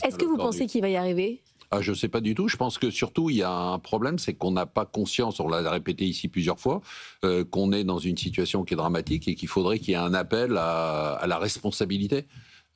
Est-ce que vous pensez qu'il va y arriver ? Je ne sais pas du tout. Je pense que surtout, il y a un problème, c'est qu'on n'a pas conscience, on l'a répété ici plusieurs fois, qu'on est dans une situation qui est dramatique et qu'il faudrait qu'il y ait un appel à la responsabilité.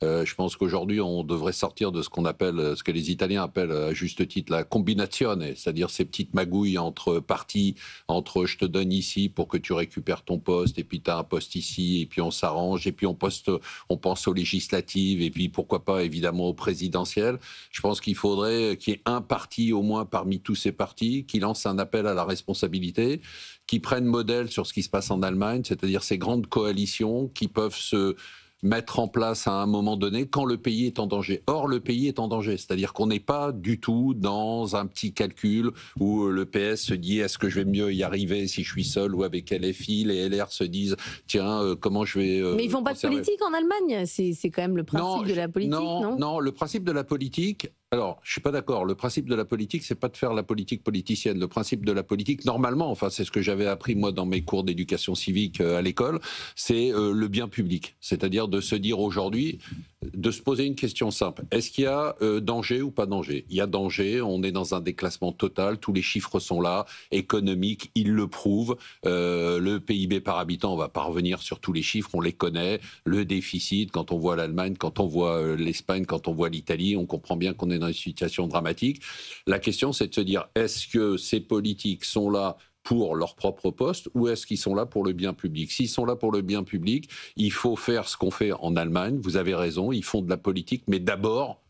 Je pense qu'aujourd'hui, on devrait sortir de ce qu'on appelle, ce que les Italiens appellent à juste titre la combinazione, c'est-à-dire ces petites magouilles entre partis, entre je te donne ici pour que tu récupères ton poste, et puis tu as un poste ici, et puis on s'arrange, et puis on pense aux législatives, et puis pourquoi pas évidemment aux présidentielles. Je pense qu'il faudrait qu'il y ait un parti au moins parmi tous ces partis qui lance un appel à la responsabilité, qui prenne modèle sur ce qui se passe en Allemagne, c'est-à-dire ces grandes coalitions qui peuvent se mettre en place à un moment donné quand le pays est en danger. Or, le pays est en danger, c'est-à-dire qu'on n'est pas du tout dans un petit calcul où le PS se dit est-ce que je vais mieux y arriver si je suis seul ou avec LFI, les LR se disent tiens, comment je vais... Mais ils font pas de politique en Allemagne, c'est quand même le principe de la politique, non ? Non, le principe de la politique... Alors, je suis pas d'accord. Le principe de la politique, c'est pas de faire la politique politicienne. Le principe de la politique, normalement, enfin, c'est ce que j'avais appris moi dans mes cours d'éducation civique à l'école, c'est le bien public. C'est-à-dire de se dire aujourd'hui, de se poser une question simple. Est-ce qu'il y a danger ou pas danger ? Il y a danger, on est dans un déclassement total, tous les chiffres sont là, économiques, ils le prouvent. Le PIB par habitant, on va pas revenir sur tous les chiffres, on les connaît. Le déficit, quand on voit l'Allemagne, quand on voit l'Espagne, quand on voit l'Italie, on comprend bien qu'on est dans une situation dramatique. La question, c'est de se dire, est-ce que ces politiques sont là pour leur propre poste ou est-ce qu'ils sont là pour le bien public ? S'ils sont là pour le bien public, il faut faire ce qu'on fait en Allemagne. Vous avez raison, ils font de la politique, mais d'abord,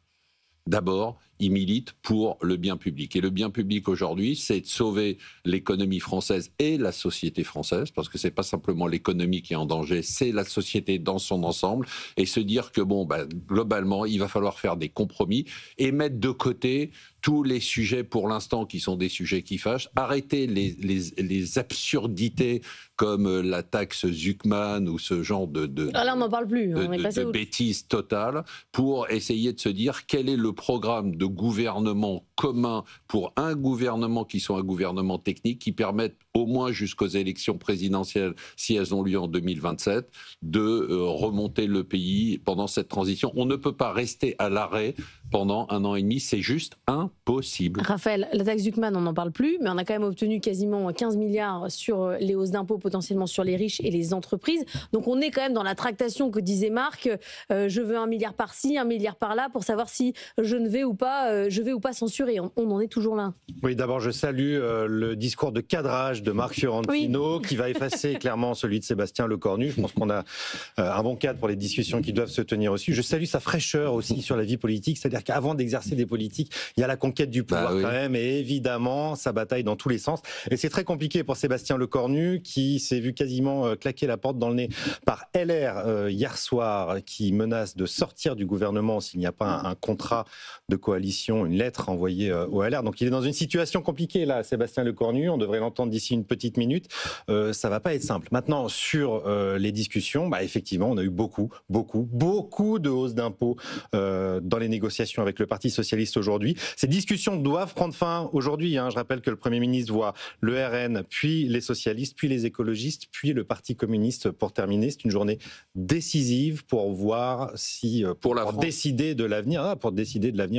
ils militent pour le bien public. Et le bien public aujourd'hui, c'est de sauver l'économie française et la société française, parce que c'est pas simplement l'économie qui est en danger, c'est la société dans son ensemble, et se dire que globalement, il va falloir faire des compromis et mettre de côté tous les sujets pour l'instant qui sont des sujets qui fâchent, arrêter les absurdités comme la taxe Zuckman ou ce genre de là, on n'en parle plus, on est passé de bêtises totales, pour essayer de se dire quel est le programme de gouvernement commun pour un gouvernement qui soit un gouvernement technique qui permette au moins jusqu'aux élections présidentielles, si elles ont lieu en 2027, de remonter le pays pendant cette transition. On ne peut pas rester à l'arrêt pendant 1 an et demi, c'est juste impossible. Raphaël, la taxe Zuckman, on n'en parle plus, mais on a quand même obtenu quasiment 15 milliards sur les hausses d'impôts potentiellement sur les riches et les entreprises. Donc on est quand même dans la tractation que disait Marc, je veux 1 milliard par-ci, 1 milliard par-là, pour savoir si je vais ou pas censurer. On en est toujours là. Oui, d'abord je salue le discours de cadrage de Marc Fiorentino, qui va effacer clairement celui de Sébastien Lecornu. Je pense qu'on a un bon cadre pour les discussions qui doivent se tenir aussi. Je salue sa fraîcheur aussi sur la vie politique, c'est-à-dire qu'avant d'exercer des politiques, il y a la conquête du pouvoir quand même, et évidemment, ça bataille dans tous les sens. Et c'est très compliqué pour Sébastien Lecornu, qui s'est vu quasiment claquer la porte dans le nez par LR hier soir, qui menace de sortir du gouvernement s'il n'y a pas un contrat de coalition, une lettre envoyée au LR. Donc il est dans une situation compliquée là, Sébastien Lecornu. On devrait l'entendre d'ici une petite minute. Ça va pas être simple. Maintenant, sur les discussions, effectivement, on a eu beaucoup de hausses d'impôts dans les négociations avec le Parti socialiste aujourd'hui. Ces discussions doivent prendre fin aujourd'hui. Je rappelle que le Premier ministre voit le RN, puis les socialistes, puis les écologistes, puis le Parti communiste pour terminer. C'est une journée décisive pour voir si, pour décider de l'avenir,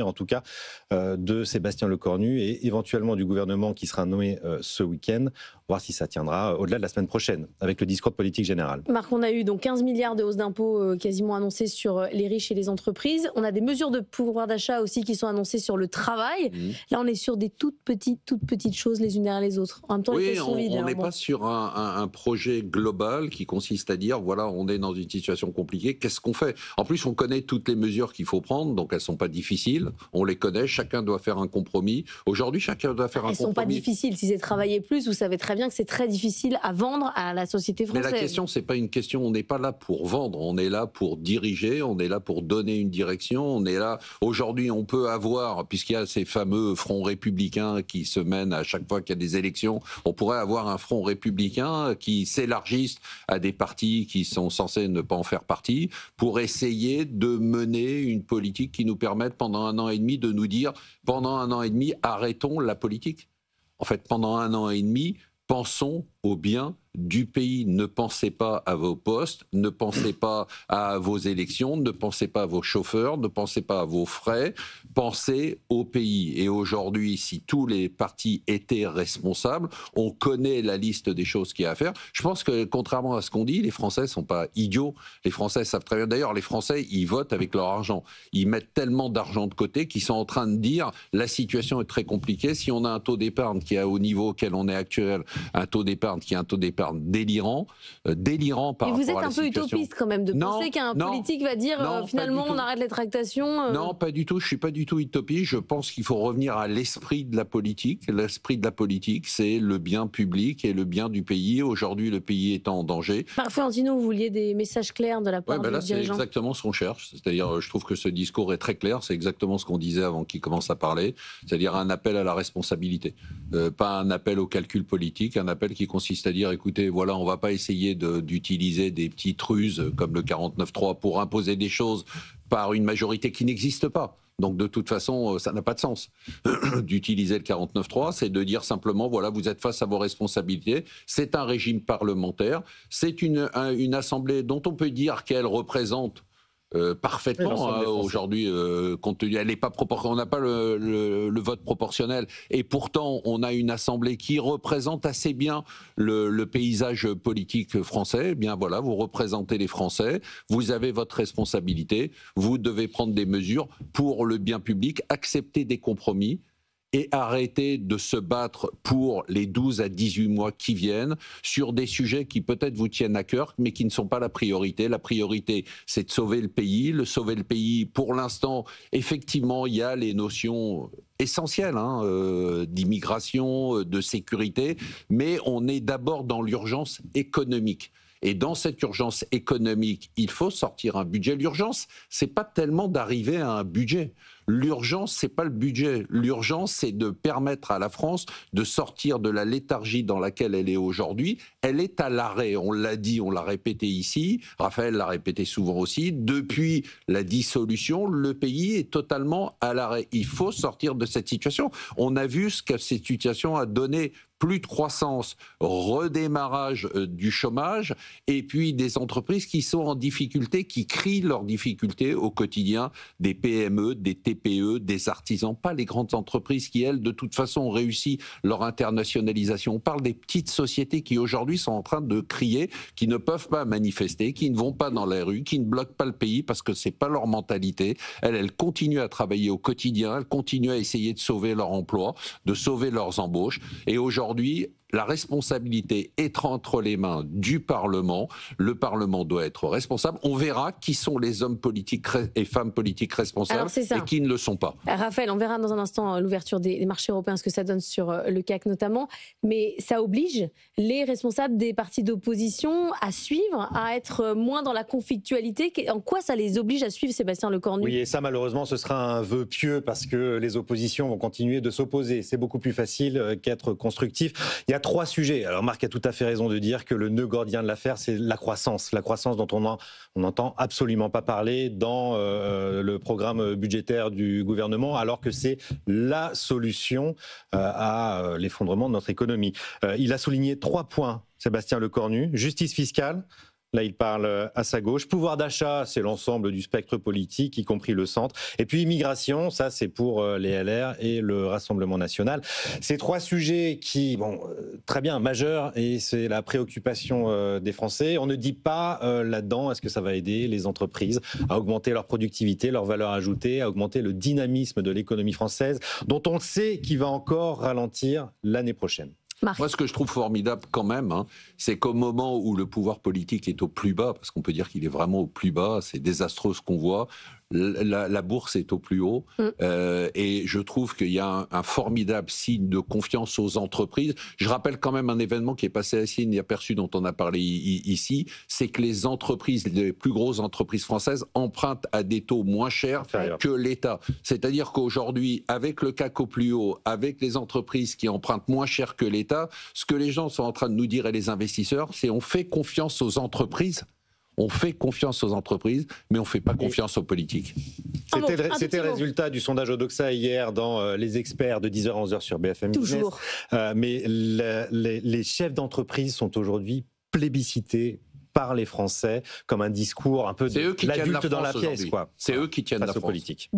en tout cas, de Sébastien Lecornu et éventuellement du gouvernement qui sera nommé ce week-end, voir si ça tiendra au-delà de la semaine prochaine, avec le discours de politique générale. Marc, on a eu donc 15 milliards de hausses d'impôts quasiment annoncées sur les riches et les entreprises. On a des mesures de pouvoir d'achat aussi qui sont annoncées sur le travail. Là, on est sur des toutes petites choses les unes derrière les autres. En même temps, oui, on n'est pas sur un projet global qui consiste à dire, voilà, on est dans une situation compliquée, qu'est-ce qu'on fait ? En plus, on connaît toutes les mesures qu'il faut prendre, donc elles ne sont pas difficiles, on les connaît, chacun doit faire un compromis. Aujourd'hui, chacun doit faire un compromis. Elles ne sont pas difficiles. Si c'est travailler plus, vous savez très bien que c'est très difficile à vendre à la société française. Mais la question, c'est pas une question, on n'est pas là pour vendre, on est là pour diriger, on est là pour donner une direction, on est là... Aujourd'hui, on peut avoir, puisqu'il y a ces fameux fronts républicains qui se mènent à chaque fois qu'il y a des élections, on pourrait avoir un front républicain qui s'élargisse à des partis qui sont censés ne pas en faire partie, pour essayer de mener une politique qui nous permette pendant 1 an et demi de nous dire, pendant 1 an et demi, arrêtons la politique. En fait, pendant 1 an et demi, pensons au bien du pays. Ne pensez pas à vos postes, ne pensez pas à vos élections, ne pensez pas à vos chauffeurs, ne pensez pas à vos frais, pensez au pays. Et aujourd'hui, si tous les partis étaient responsables, on connaît la liste des choses qu'il y a à faire. Je pense que, contrairement à ce qu'on dit, les Français ne sont pas idiots. Les Français savent très bien. D'ailleurs, les Français, ils votent avec leur argent. Ils mettent tellement d'argent de côté qu'ils sont en train de dire la situation est très compliquée. Si on a un taux d'épargne qui est au niveau auquel on est actuel, un taux d'épargne qui est un taux d'épargne délirant par rapport à la situation. Et vous êtes un peu utopiste quand même de penser qu'un politique va dire finalement on arrête les tractations. Non, pas du tout. Je suis pas du tout utopiste. Je pense qu'il faut revenir à l'esprit de la politique. L'esprit de la politique, c'est le bien public et le bien du pays. Aujourd'hui, le pays est en danger. Parfait, Antino, vous vouliez des messages clairs de la part des là, dirigeants. C'est exactement ce qu'on cherche. C'est-à-dire, je trouve que ce discours est très clair. C'est exactement ce qu'on disait avant qu'il commence à parler. C'est-à-dire un appel à la responsabilité. Pas un appel au calcul politique, un appel qui consiste à dire, écoutez, voilà, on va pas essayer d'utiliser des petites ruses comme le 49.3 pour imposer des choses par une majorité qui n'existe pas. Donc de toute façon, ça n'a pas de sens d'utiliser le 49.3, c'est de dire simplement, voilà, vous êtes face à vos responsabilités, c'est un régime parlementaire, c'est une assemblée dont on peut dire qu'elle représente parfaitement aujourd'hui, compte tenu, elle n'est pas proportionnelle, on n'a pas le vote proportionnel, et pourtant on a une assemblée qui représente assez bien le paysage politique français. Eh bien voilà, vous représentez les Français, vous avez votre responsabilité, vous devez prendre des mesures pour le bien public, accepter des compromis et arrêter de se battre pour les 12 à 18 mois qui viennent sur des sujets qui peut-être vous tiennent à cœur, mais qui ne sont pas la priorité. La priorité, c'est de sauver le pays. Sauver le pays, pour l'instant, effectivement, il y a les notions essentielles d'immigration, de sécurité, mais on est d'abord dans l'urgence économique. Et dans cette urgence économique, il faut sortir un budget. L'urgence, c'est pas tellement d'arriver à un budget. L'urgence, c'est pas le budget. L'urgence, c'est de permettre à la France de sortir de la léthargie dans laquelle elle est aujourd'hui. Elle est à l'arrêt. On l'a dit, on l'a répété ici. Raphaël l'a répété souvent aussi. Depuis la dissolution, le pays est totalement à l'arrêt. Il faut sortir de cette situation. On a vu ce que cette situation a donné. Plus de croissance, redémarrage du chômage, et puis des entreprises qui sont en difficulté, qui crient leurs difficultés au quotidien, des PME, des TPE, des artisans, pas les grandes entreprises qui, elles, de toute façon, ont réussi leur internationalisation. On parle des petites sociétés qui, aujourd'hui, sont en train de crier, qui ne peuvent pas manifester, qui ne vont pas dans la rue, qui ne bloquent pas le pays parce que c'est pas leur mentalité. Elles continuent à travailler au quotidien, elles continuent à essayer de sauver leur emploi, de sauver leurs embauches, et aujourd'hui, la responsabilité est entre les mains du Parlement. Le Parlement doit être responsable. On verra qui sont les hommes politiques et femmes politiques responsables et qui ne le sont pas. Raphaël, on verra dans un instant l'ouverture des marchés européens, ce que ça donne sur le CAC notamment. Mais ça oblige les responsables des partis d'opposition à suivre, à être moins dans la conflictualité. En quoi ça les oblige à suivre, Sébastien Lecornu ? Oui, et ça malheureusement ce sera un vœu pieux parce que les oppositions vont continuer de s'opposer. C'est beaucoup plus facile qu'être constructif. Il y a 3 sujets. Alors Marc a tout à fait raison de dire que le nœud gordien de l'affaire, c'est la croissance. La croissance dont on n'entend absolument pas parler dans le programme budgétaire du gouvernement, alors que c'est la solution à l'effondrement de notre économie. Il a souligné 3 points, Sébastien Lecornu. Justice fiscale. Là, il parle à sa gauche. Pouvoir d'achat, c'est l'ensemble du spectre politique, y compris le centre. Et puis immigration, ça, c'est pour les LR et le Rassemblement national. Ces 3 sujets qui, très bien, majeurs, et c'est la préoccupation des Français. On ne dit pas là-dedans, est-ce que ça va aider les entreprises à augmenter leur productivité, leur valeur ajoutée, à augmenter le dynamisme de l'économie française, dont on sait qu'il va encore ralentir l'année prochaine. Moi, ce que je trouve formidable quand même, c'est qu'au moment où le pouvoir politique est au plus bas, parce qu'on peut dire qu'il est vraiment au plus bas, c'est désastreux ce qu'on voit, la bourse est au plus haut, et je trouve qu'il y a un formidable signe de confiance aux entreprises. Je rappelle quand même un événement qui est passé assez inaperçu, dont on a parlé ici, c'est que les entreprises, les plus grosses entreprises françaises empruntent à des taux moins chers que l'État. C'est-à-dire qu'aujourd'hui, avec le CAC au plus haut, avec les entreprises qui empruntent moins cher que l'État, ce que les gens sont en train de nous dire, et les investisseurs, c'est on fait confiance aux entreprises. On fait confiance aux entreprises, mais on ne fait pas confiance aux politiques. C'était le résultat du sondage Odoxa hier dans Les Experts de 10h à 11h sur BFM Business. Toujours. Mais les chefs d'entreprise sont aujourd'hui plébiscités par les Français comme un discours un peu de l'adulte dans la pièce. C'est eux qui tiennent la France. Politique.